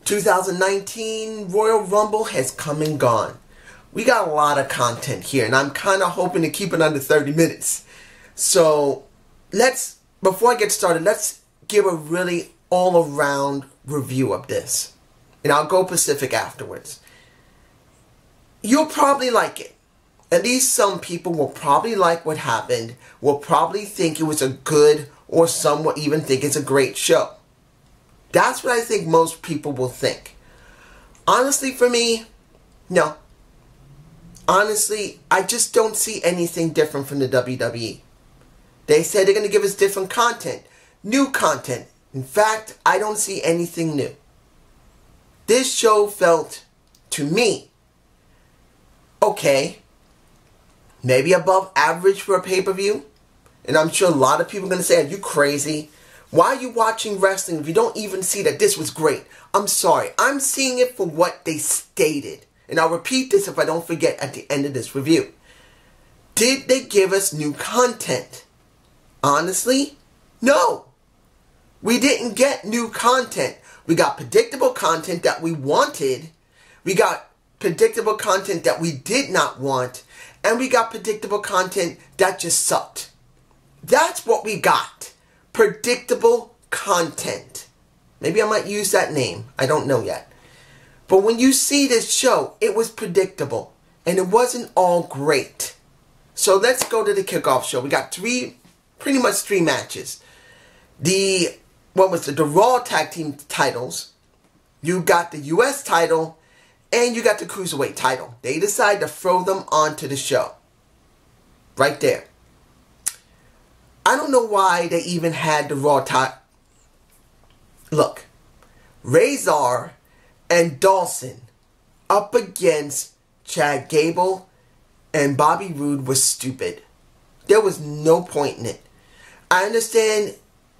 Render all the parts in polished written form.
2019 Royal Rumble has come and gone. We got a lot of content here, and I'm kind of hoping to keep it under 30 minutes. So, before I get started, let's give a really all-around review of this. And I'll go Pacific afterwards. You'll probably like it. At least some people will probably like what happened, will probably think it was a good, or some will even think it's a great show. That's what I think most people will think. Honestly, for me, no. Honestly, I just don't see anything different from the WWE. They said they're going to give us different content, new content. In fact, I don't see anything new. This show felt, to me, okay, maybe above average for a pay-per-view. And I'm sure a lot of people are going to say, are you crazy? Why are you watching wrestling if you don't even see that this was great? I'm sorry. I'm seeing it for what they stated. And I'll repeat this if I don't forget at the end of this review. Did they give us new content? Honestly, no. We didn't get new content. We got predictable content that we wanted. We got predictable content that we did not want. And we got predictable content that just sucked. That's what we got. Predictable content. Maybe I might use that name. I don't know yet. But when you see this show, it was predictable. And it wasn't all great. So let's go to the kickoff show. We got pretty much three matches. The Raw Tag Team titles. You got the US title. And you got the Cruiserweight title. They decided to throw them onto the show. Right there. I don't know why they even had the Raw title. Look. Razor and Dawson up against Chad Gable and Bobby Roode was stupid. There was no point in it. I understand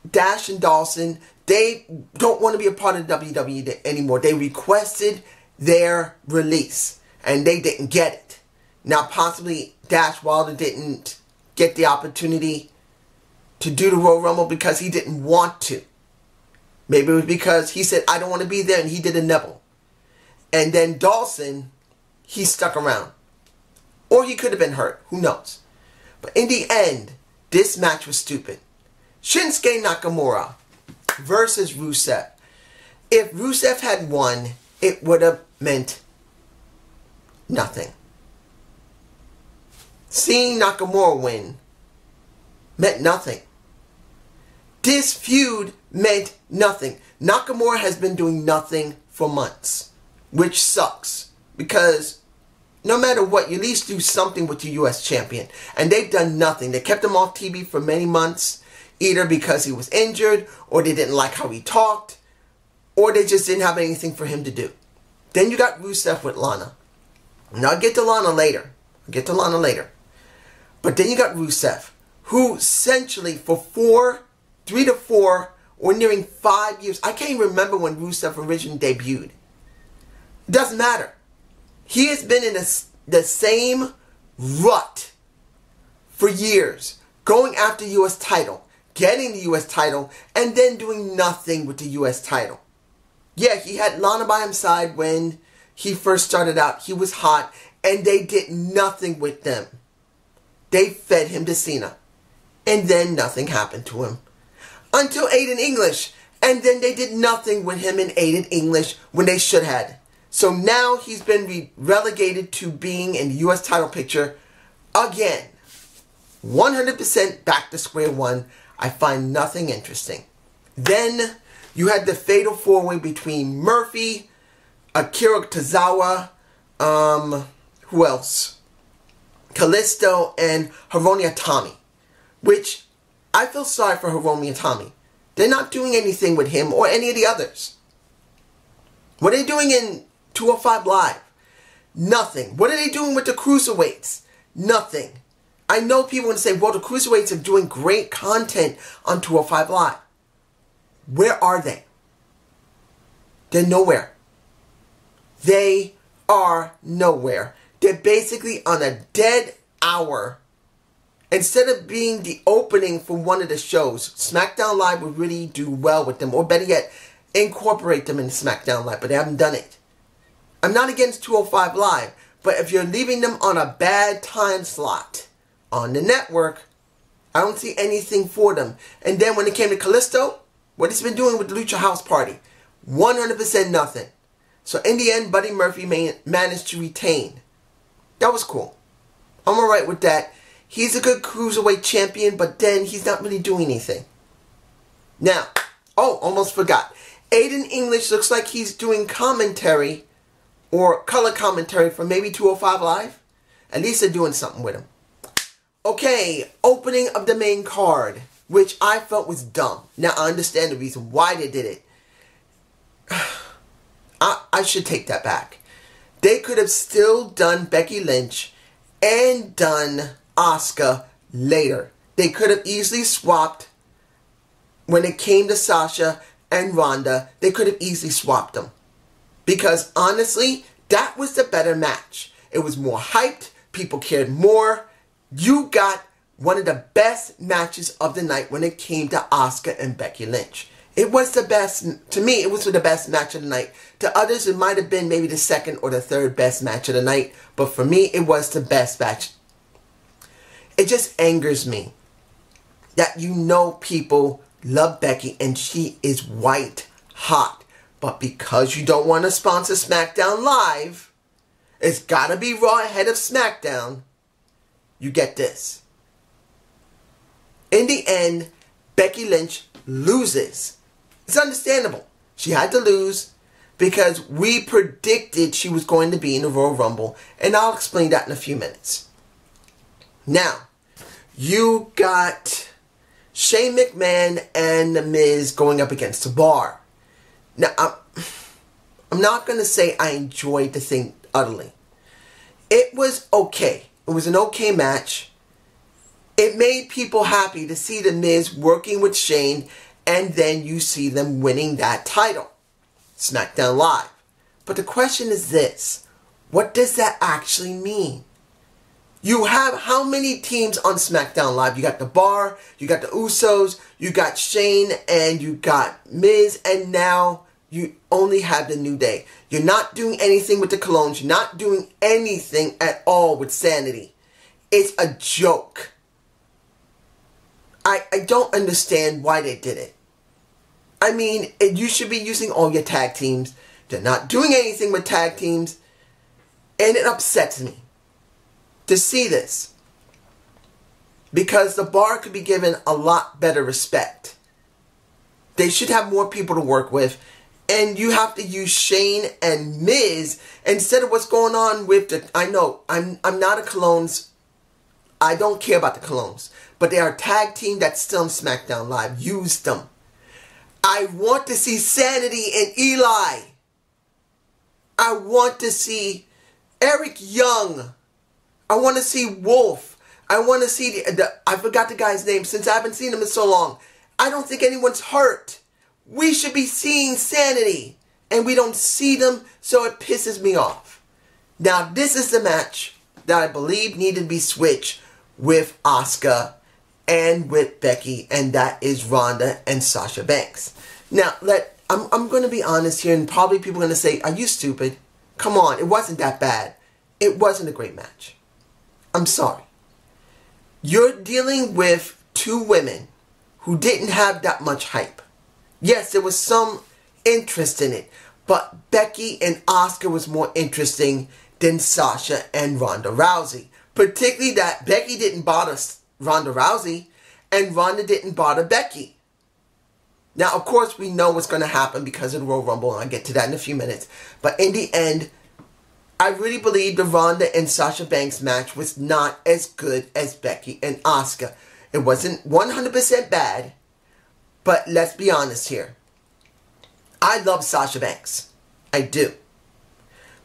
Dash and Dawson, they don't want to be a part of WWE anymore. They requested their release and they didn't get it. Now possibly Dash Wilder didn't get the opportunity to do the Royal Rumble because he didn't want to. Maybe it was because he said, I don't want to be there, and he did a nibble. And then Dawson, he stuck around. Or he could have been hurt. Who knows? But in the end, this match was stupid. Shinsuke Nakamura versus Rusev. If Rusev had won, it would have meant nothing. Seeing Nakamura win meant nothing. This feud meant nothing. Nakamura has been doing nothing for months, which sucks because no matter what, you at least do something with your US champion. And they've done nothing. They kept him off TV for many months, either because he was injured, or they didn't like how he talked, or they just didn't have anything for him to do. Then you got Rusev with Lana. And I'll get to Lana later. But then you got Rusev, who essentially for 3 to 4 or nearing 5 years. I can't even remember when Rusev originally debuted. It doesn't matter. He has been in the same rut for years. Going after US title. Getting the US title. And then doing nothing with the US title. Yeah, he had Lana by his side when he first started out. He was hot. And they did nothing with them. They fed him to Cena. And then nothing happened to him. Until Aiden English. And then they did nothing with him and Aiden English when they should have. So now he's been relegated to being in the US title picture again. 100% back to square one. I find nothing interesting. Then you had the fatal four-way between Murphy, Akira Tozawa, who else? Kalisto and Hiromu Itami. Which, I feel sorry for Hiromu Itami. They're not doing anything with him or any of the others. What are they doing in 205 Live? Nothing. What are they doing with the Cruiserweights? Nothing. I know people want to say, well, the Cruiserweights are doing great content on 205 Live. Where are they? They're nowhere. They are nowhere. They're basically on a dead hour. Instead of being the opening for one of the shows, SmackDown Live would really do well with them. Or better yet, incorporate them in SmackDown Live, but they haven't done it. I'm not against 205 Live, but if you're leaving them on a bad time slot on the network, I don't see anything for them. And then when it came to Kalisto, what he's been doing with the Lucha House Party, 100% nothing. So in the end, Buddy Murphy managed to retain. That was cool. I'm alright with that. He's a good cruiserweight champion, but then he's not really doing anything. Now, oh, almost forgot. Aiden English looks like he's doing commentary or color commentary for maybe 205 Live. At least they're doing something with him. Okay, opening of the main card, which I felt was dumb. Now, I understand the reason why they did it. I should take that back. They could have still done Becky Lynch and done Asuka later. They could have easily swapped when it came to Sasha and Ronda. They could have easily swapped them. Because honestly, that was the better match. It was more hyped. People cared more. You got one of the best matches of the night when it came to Asuka and Becky Lynch. It was the best, to me, it was the best match of the night. To others, it might have been maybe the second or the third best match of the night. But for me, it was the best match. It just angers me that you know people love Becky and she is white hot. But because you don't want to sponsor SmackDown Live, it's got to be Raw ahead of SmackDown. You get this. In the end, Becky Lynch loses. It's understandable. She had to lose because we predicted she was going to be in the Royal Rumble. And I'll explain that in a few minutes. Now, you got Shane McMahon and The Miz going up against the Bar. Now, I'm not going to say I enjoyed the thing utterly. It was okay. It was an okay match. It made people happy to see The Miz working with Shane, and then you see them winning that title. SmackDown Live. But the question is this. What does that actually mean? You have how many teams on SmackDown Live? You got the Bar, you got the Usos, you got Shane, and you got Miz, and now you only have the New Day. You're not doing anything with the Colognes. You're not doing anything at all with Sanity. It's a joke. I don't understand why they did it. I mean, you should be using all your tag teams. They're not doing anything with tag teams. And it upsets me to see this. Because the Bar could be given a lot better respect. They should have more people to work with. And you have to use Shane and Miz instead of what's going on with the... I know, I'm not a Colognes. I don't care about the Colognes. But they are a tag team that's still on SmackDown Live. Use them. I want to see Sanity and Eli. I want to see Eric Young. I want to see Wolf. I want to see I forgot the guy's name since I haven't seen him in so long. I don't think anyone's hurt. We should be seeing Sanity. And we don't see them, so it pisses me off. Now, this is the match that I believe needed to be switched with Asuka and with Becky, and that is Ronda and Sasha Banks. Now, I'm going to be honest here, and probably people are going to say, are you stupid? Come on, it wasn't that bad. It wasn't a great match. I'm sorry. You're dealing with two women who didn't have that much hype. Yes, there was some interest in it, but Becky and Asuka was more interesting than Sasha and Ronda Rousey. Particularly that Becky didn't bother Ronda Rousey, and Ronda didn't bother Becky. Now, of course, we know what's going to happen because of the Royal Rumble, and I'll get to that in a few minutes. But in the end, I really believe the Ronda and Sasha Banks match was not as good as Becky and Asuka. It wasn't 100% bad, but let's be honest here. I love Sasha Banks. I do.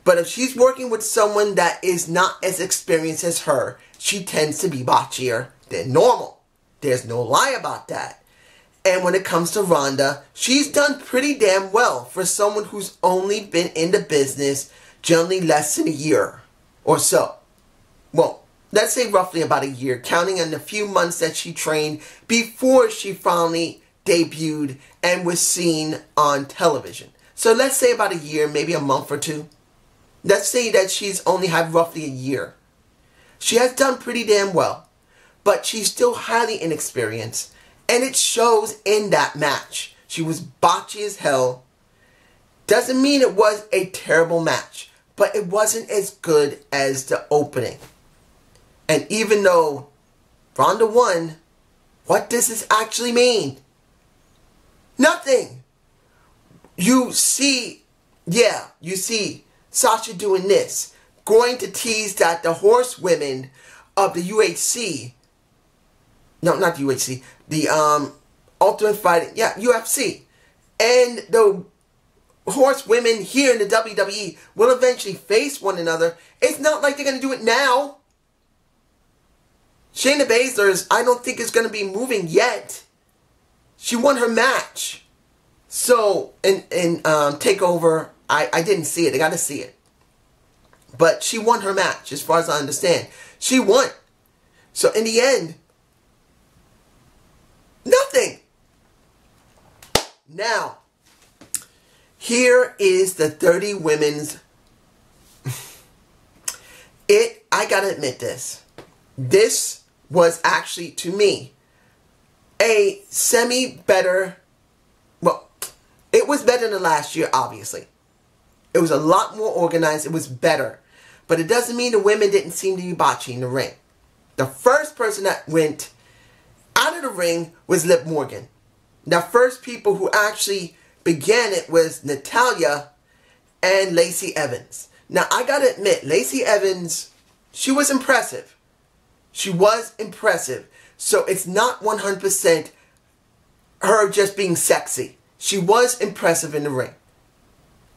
But if she's working with someone that is not as experienced as her, she tends to be botchier than normal. There's no lie about that. And when it comes to Ronda, she's done pretty damn well for someone who's only been in the business generally less than a year or so. Well, let's say roughly about a year, counting on the few months that she trained before she finally debuted and was seen on television. So let's say about a year, maybe a month or two. Let's say that she's only had roughly a year. She has done pretty damn well, but she's still highly inexperienced, and it shows in that match. She was botchy as hell. Doesn't mean it was a terrible match, but it wasn't as good as the opening. And even though Ronda won, what does this actually mean? Nothing. You see Sasha doing this, going to tease that the horsewomen of the UHC, no, not the UHC, the Ultimate Fighting, UFC, and the horsewomen here in the WWE will eventually face one another. It's not like they're going to do it now. Shayna Baszler, I don't think is going to be moving yet. She won her match. So, in TakeOver, I didn't see it. I got to see it. But she won her match, as far as I understand. She won. So, in the end, nothing. Now, here is the 30 women's. I got to admit this. This was actually, to me, a semi-better. Well, it was better than last year, obviously. It was a lot more organized. It was better. But it doesn't mean the women didn't seem to be botching the ring. The first person that went out of the ring was Liv Morgan. The first people who actually began it was Natalya and Lacey Evans. Now, I gotta admit, Lacey Evans, she was impressive. She was impressive. So it's not 100% her just being sexy. She was impressive in the ring.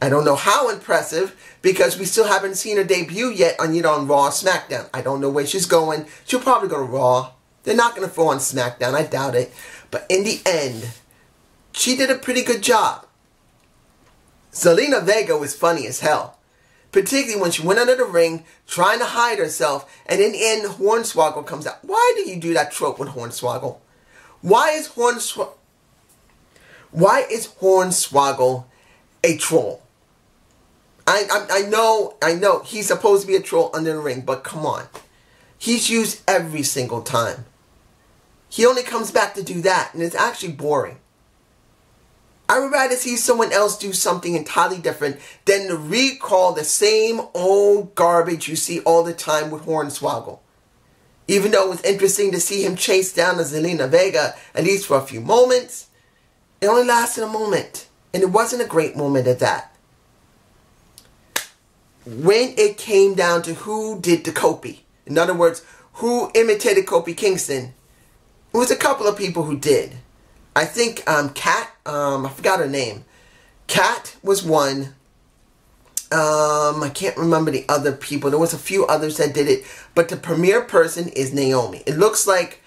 I don't know how impressive, because we still haven't seen her debut yet on Raw or SmackDown. I don't know where she's going. She'll probably go to Raw. They're not going to throw on SmackDown. I doubt it. But in the end, she did a pretty good job. Zelina Vega was funny as hell. Particularly when she went under the ring, trying to hide herself, and in the end, Hornswoggle comes out. Why do you do that trope with Hornswoggle? Why is Hornswoggle a troll? I know he's supposed to be a troll under the ring, but come on. He's used every single time. He only comes back to do that, and it's actually boring. I would rather see someone else do something entirely different than to recall the same old garbage you see all the time with Hornswoggle. Even though it was interesting to see him chase down Zelina Vega, at least for a few moments, it only lasted a moment. And it wasn't a great moment at that. When it came down to who did the Kofi, in other words, who imitated Kofi Kingston, it was a couple of people who did. I think Kat, I forgot her name. Kat was one. I can't remember the other people. There was a few others that did it. But the premier person is Naomi. It looks like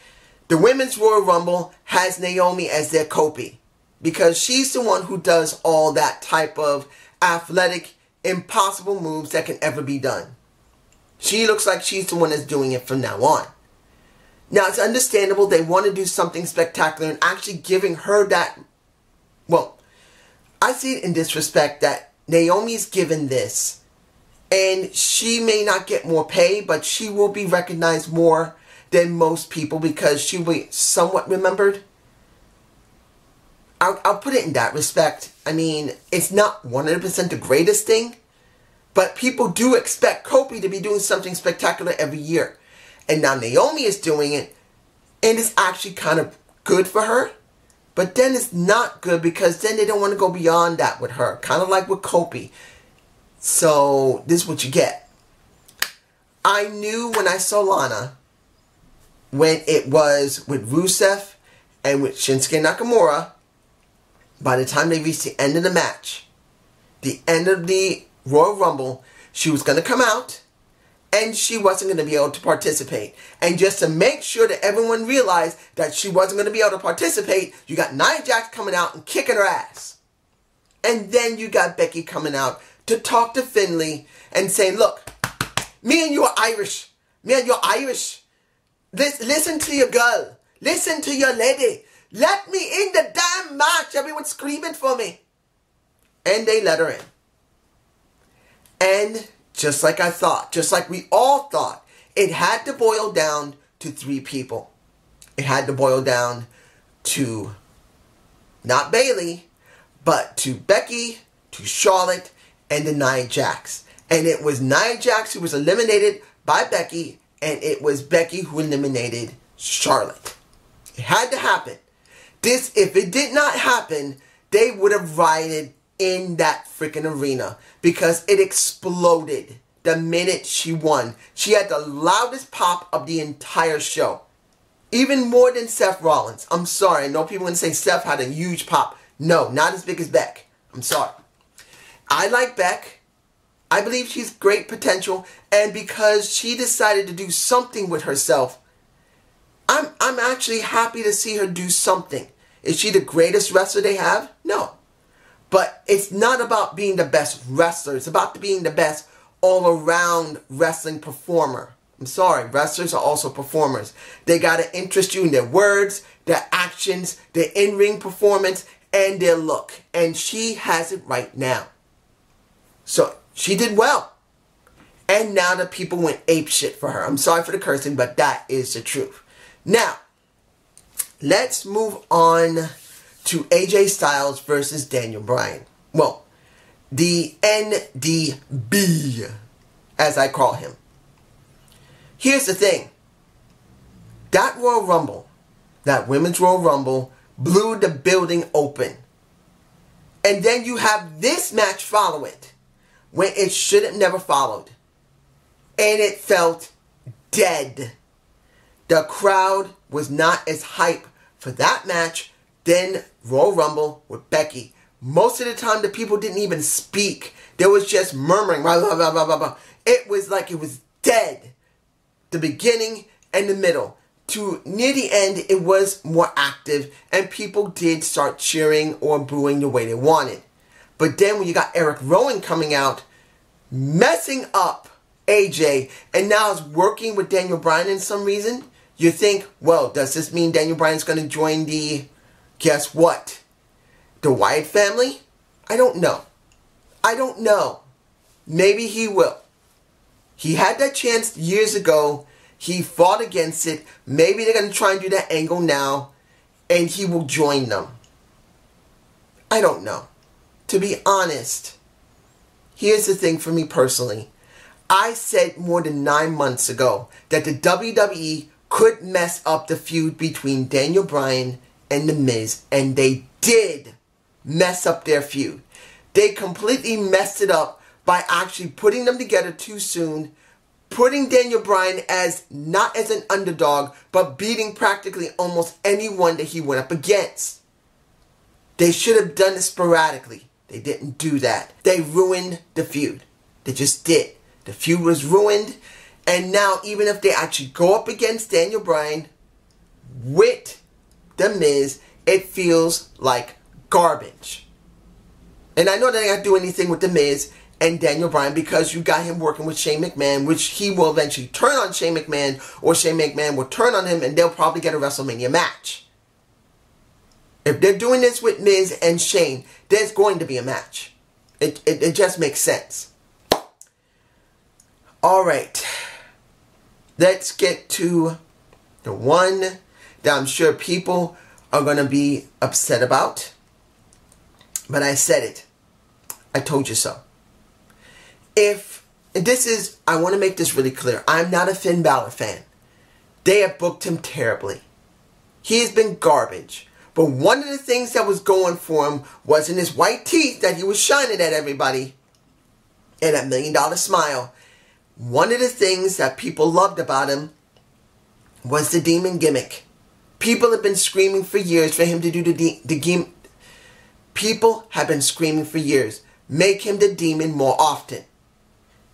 the Women's Royal Rumble has Naomi as their Kofi, because she's the one who does all that type of athletic, impossible moves that can ever be done. She looks like she's the one that's doing it from now on. Now, it's understandable they want to do something spectacular, and actually giving her that, well, I see it in this respect that Naomi's given this, and she may not get more pay, but she will be recognized more than most people because she will be somewhat remembered. I'll put it in that respect. I mean, it's not 100% the greatest thing, but people do expect Kofi to be doing something spectacular every year. And now Naomi is doing it, and it's actually kind of good for her. But then it's not good, because then they don't want to go beyond that with her. Kind of like with Kofi. So, this is what you get. I knew when I saw Lana, when it was with Rusev and with Shinsuke Nakamura, by the time they reached the end of the match, the end of the Royal Rumble, she was going to come out, and she wasn't going to be able to participate. And just to make sure that everyone realized that she wasn't going to be able to participate, you got Nia Jax coming out and kicking her ass. And then you got Becky coming out to talk to Finlay and saying, look, me and you are Irish. Me and you're Irish. Listen to your girl. Listen to your lady. Let me in the damn match. Everyone's screaming for me. And they let her in. And just like I thought, just like we all thought, it had to boil down to 3 people. It had to boil down to not Bayley, but to Becky, to Charlotte, and to Nia Jax. And it was Nia Jax who was eliminated by Becky, and it was Becky who eliminated Charlotte. It had to happen. This, if it did not happen, they would have rioted in that freaking arena because it exploded the minute she won. She had the loudest pop of the entire show. Even more than Seth Rollins. I'm sorry. I know people are going to say Seth had a huge pop. No, not as big as Beck. I'm sorry. I like Beck. I believe she's great potential. And because she decided to do something with herself, I'm actually happy to see her do something. Is she the greatest wrestler they have? No. But it's not about being the best wrestler. It's about being the best all-around wrestling performer. I'm sorry, wrestlers are also performers. They got to interest you in their words, their actions, their in-ring performance, and their look. And she has it right now. So, she did well. And now the people went apeshit for her. I'm sorry for the cursing, but that is the truth. Now, let's move on to AJ Styles versus Daniel Bryan. Well, the NDB, as I call him. Here's the thing. That Royal Rumble, that Women's Royal Rumble, blew the building open. And then you have this match follow it, when it should have never followed. And it felt dead. The crowd was not as hype for that match than Royal Rumble with Becky. Most of the time, the people didn't even speak. There was just murmuring. Blah, blah, blah, blah, blah, blah. It was like it was dead. The beginning and the middle. To near the end, it was more active. And people did start cheering or booing the way they wanted. But then when you got Eric Rowan coming out, messing up AJ, and now is working with Daniel Bryan in some reason, you think, well, does this mean Daniel Bryan's going to join the, guess what? The Wyatt family? I don't know. I don't know. Maybe he will. He had that chance years ago. He fought against it. Maybe they're going to try and do that angle now. And he will join them. I don't know. To be honest, here's the thing for me personally. I said more than 9 months ago that the WWE could mess up the feud between Daniel Bryan and The Miz. And they did mess up their feud. They completely messed it up by actually putting them together too soon, putting Daniel Bryan as not as an underdog, but beating practically almost anyone that he went up against. They should have done it sporadically. They didn't do that. They ruined the feud. They just did. The feud was ruined, and now even if they actually go up against Daniel Bryan with The Miz, it feels like garbage. And I know they don't do anything with The Miz and Daniel Bryan because you got him working with Shane McMahon, which he will eventually turn on Shane McMahon, or Shane McMahon will turn on him, and they'll probably get a WrestleMania match. If they're doing this with Miz and Shane, there's going to be a match. It just makes sense. Alright. Let's get to the one that I'm sure people are going to be upset about. But I said it. I told you so. I want to make this really clear. I'm not a Finn Balor fan. They have booked him terribly. He has been garbage. But one of the things that was going for him was in his white teeth that he was shining at everybody. And that $1 million smile. One of the things that people loved about him was the demon gimmick. People have been screaming for years for him to do the gimmick. People have been screaming for years. Make him the demon more often.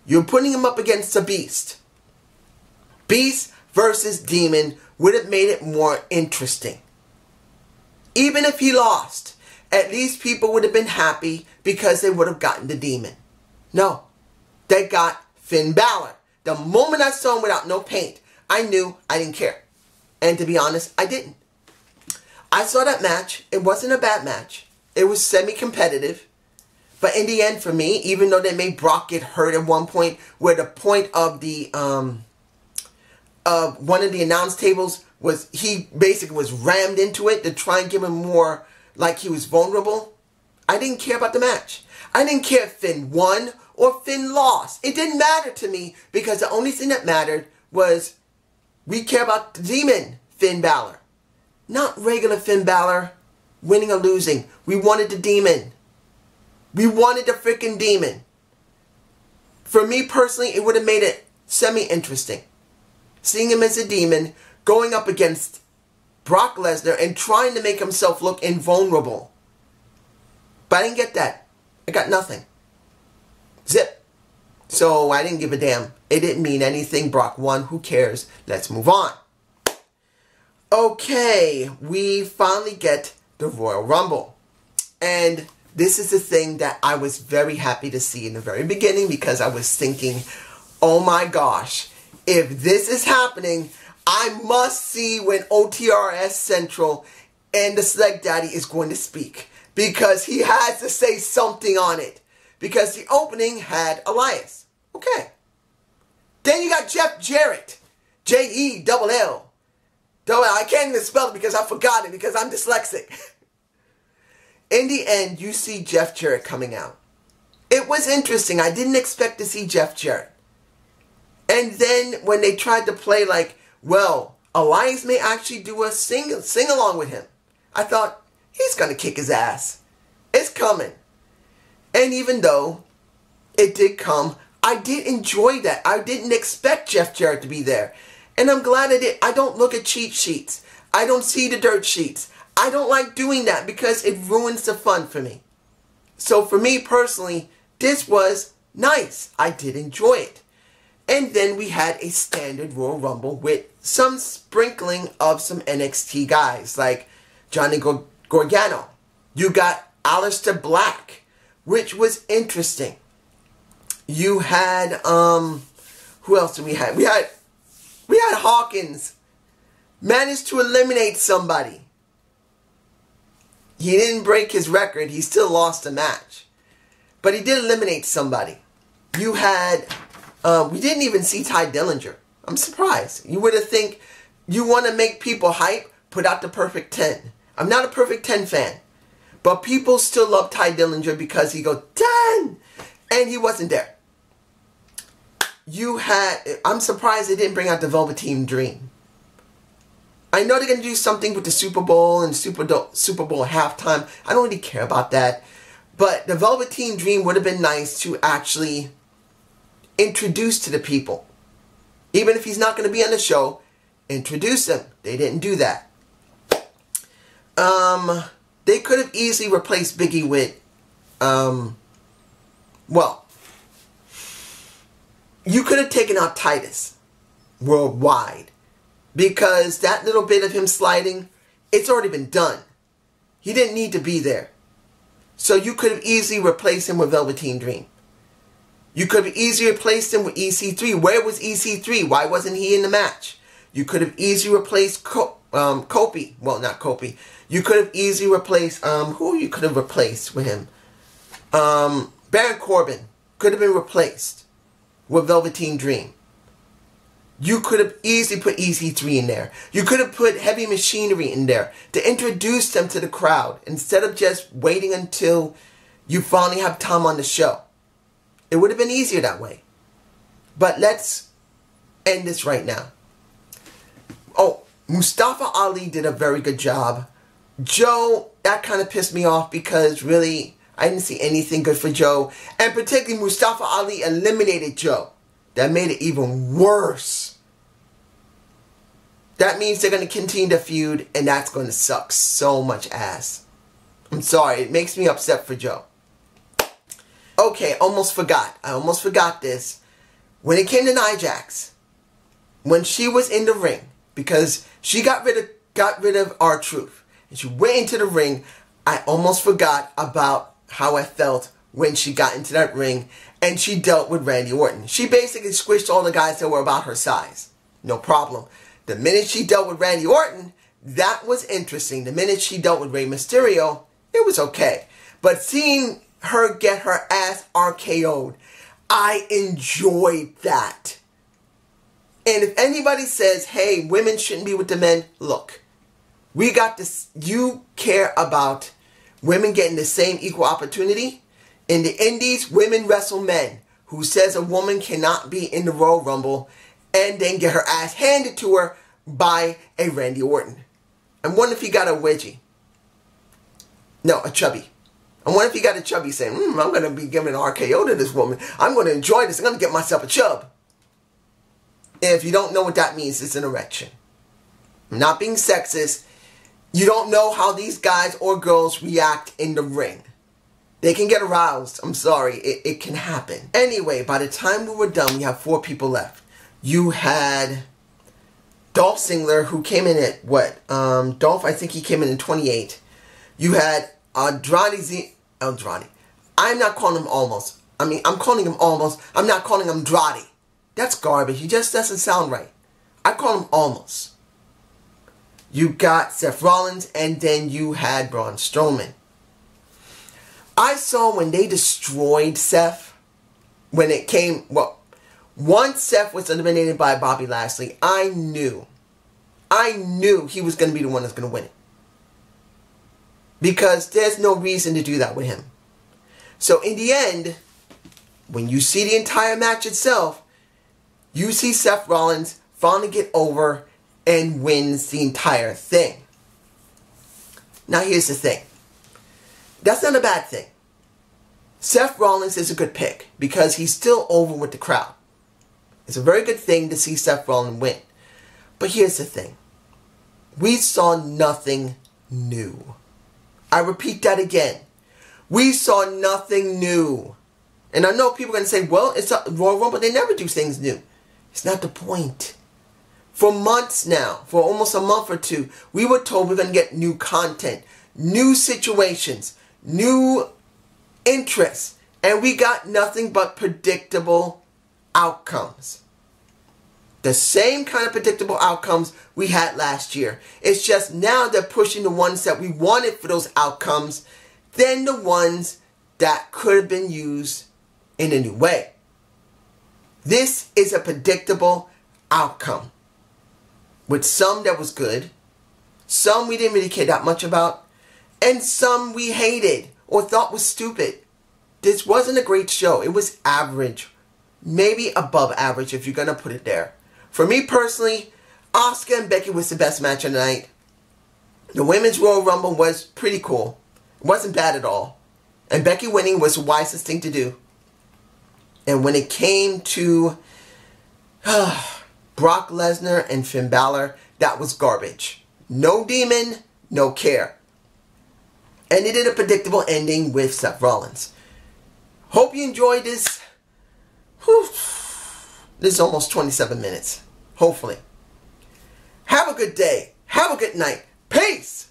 You're putting him up against a beast. Beast versus demon would have made it more interesting. Even if he lost, at least people would have been happy because they would have gotten the demon. No. They got Finn Balor. The moment I saw him without no paint, I knew I didn't care. And to be honest, I didn't. I saw that match. It wasn't a bad match. It was semi-competitive. But in the end, for me, even though they made Brock get hurt at one point, where the point of the one of the announce tables was he basically was rammed into it to try and give him more like he was vulnerable, I didn't care about the match. I didn't care if Finn won or Finn lost. It didn't matter to me because the only thing that mattered was we care about the demon Finn Balor. Not regular Finn Balor winning or losing. We wanted the demon. We wanted the freaking demon. For me personally, it would have made it semi-interesting. Seeing him as a demon, going up against Brock Lesnar and trying to make himself look invulnerable. But I didn't get that. I got nothing. Zip. So I didn't give a damn. It didn't mean anything. Brock won. Who cares? Let's move on. Okay, we finally get the Royal Rumble. And this is the thing that I was very happy to see in the very beginning because I was thinking, oh my gosh, if this is happening, I must see when OTRS Central and the Select Daddy is going to speak. Because he has to say something on it. Because the opening had Elias. Okay. Then you got Jeff Jarrett. Jell. I can't even spell it because I forgot it because I'm dyslexic. In the end, you see Jeff Jarrett coming out. It was interesting. I didn't expect to see Jeff Jarrett. And then when they tried to play like, well, Elias may actually do a sing-along with him. I thought, he's going to kick his ass. It's coming. And even though it did come, I did enjoy that. I didn't expect Jeff Jarrett to be there. And I'm glad I did. I don't look at cheat sheets. I don't see the dirt sheets. I don't like doing that because it ruins the fun for me. So for me personally, this was nice. I did enjoy it. And then we had a standard Royal Rumble with some sprinkling of some NXT guys like Johnny Gargano. You got Aleister Black, which was interesting. You had, who else did we have? We had Hawkins managed to eliminate somebody. He didn't break his record. He still lost a match. But he did eliminate somebody. You had, we didn't even see Ty Dillinger. I'm surprised. You would have think you want to make people hype, put out the Perfect 10. I'm not a Perfect 10 fan. But people still love Ty Dillinger because he goes, 10! And he wasn't there. You had, I'm surprised they didn't bring out the Velveteen Dream. I know they're going to do something with the Super Bowl and Super Bowl halftime. I don't really care about that. But the Velveteen Dream would have been nice to actually introduce to the people. Even if he's not going to be on the show, introduce him. They didn't do that. They could have easily replaced Biggie with, well, you could have taken out Titus worldwide. Because that little bit of him sliding, it's already been done. He didn't need to be there. So you could have easily replaced him with Velveteen Dream. You could have easily replaced him with EC3. Where was EC3? Why wasn't he in the match? You could have easily replaced Kofi. Well, not Kofi. You could have easily replaced, who you could have replaced with him? Baron Corbin could have been replaced with Velveteen Dream. You could have easily put EC3 in there. You could have put Heavy Machinery in there to introduce them to the crowd instead of just waiting until you finally have time on the show. It would have been easier that way. But let's end this right now. Oh, Mustafa Ali did a very good job. Joe, that kind of pissed me off because really, I didn't see anything good for Joe. And particularly Mustafa Ali eliminated Joe. That made it even worse. That means they're going to continue to feud, and that's going to suck so much ass. I'm sorry, it makes me upset for Joe. Okay, almost forgot. I almost forgot this. When it came to Nia Jax, when she was in the ring, because she got rid of R-Truth, and she went into the ring, I almost forgot about how I felt when she got into that ring and she dealt with Randy Orton. She basically squished all the guys that were about her size. No problem. The minute she dealt with Randy Orton, that was interesting. The minute she dealt with Rey Mysterio, it was okay. But seeing her get her ass RKO'd, I enjoyed that. And if anybody says, hey, women shouldn't be with the men, look, we got this. You care about women getting the same equal opportunity? In the indies, women wrestle men. Who says a woman cannot be in the Royal Rumble and then get her ass handed to her by a Randy Orton? I wonder if he got a wedgie. No, a chubby. I wonder if he got a chubby saying, I'm going to be giving an RKO to this woman. I'm going to enjoy this. I'm going to get myself a chub. And if you don't know what that means, it's an erection. I'm not being sexist. You don't know how these guys or girls react in the ring. They can get aroused. I'm sorry. It can happen. Anyway, by the time we were done, we have 4 people left. You had Dolph Ziggler, who came in at what? Dolph, I think he came in 28. You had Andrade. I'm not calling him almost. I'm calling him almost. I'm not calling him Andrade. That's garbage. He just doesn't sound right. I call him almost. You got Seth Rollins, and then you had Braun Strowman. I saw when they destroyed Seth, when it came, well, once Seth was eliminated by Bobby Lashley, I knew he was going to be the one that's going to win it. Because there's no reason to do that with him. So in the end, when you see the entire match itself, you see Seth Rollins finally get over and wins the entire thing. Now here's the thing. That's not a bad thing. Seth Rollins is a good pick because he's still over with the crowd. It's a very good thing to see Seth Rollins win. But here's the thing. We saw nothing new. I repeat that again. We saw nothing new. And I know people are going to say, well, it's a Royal Rumble. They never do things new. It's not the point. For months now, for almost a month or two, we were told we're going to get new content, new situations, new interests, and we got nothing but predictable outcomes. The same kind of predictable outcomes we had last year. It's just now they're pushing the ones that we wanted for those outcomes than the ones that could have been used in a new way. This is a predictable outcome. With some that was good, some we didn't really care that much about, and some we hated or thought was stupid. This wasn't a great show. It was average. Maybe above average if you're going to put it there. For me personally, Asuka and Becky was the best match of the night. The Women's Royal Rumble was pretty cool. It wasn't bad at all. And Becky winning was the wisest thing to do. And when it came to Brock Lesnar and Finn Balor, that was garbage. No demon, no care. And it did a predictable ending with Seth Rollins. Hope you enjoyed this. Whew. This is almost 27 minutes. Hopefully. Have a good day. Have a good night. Peace.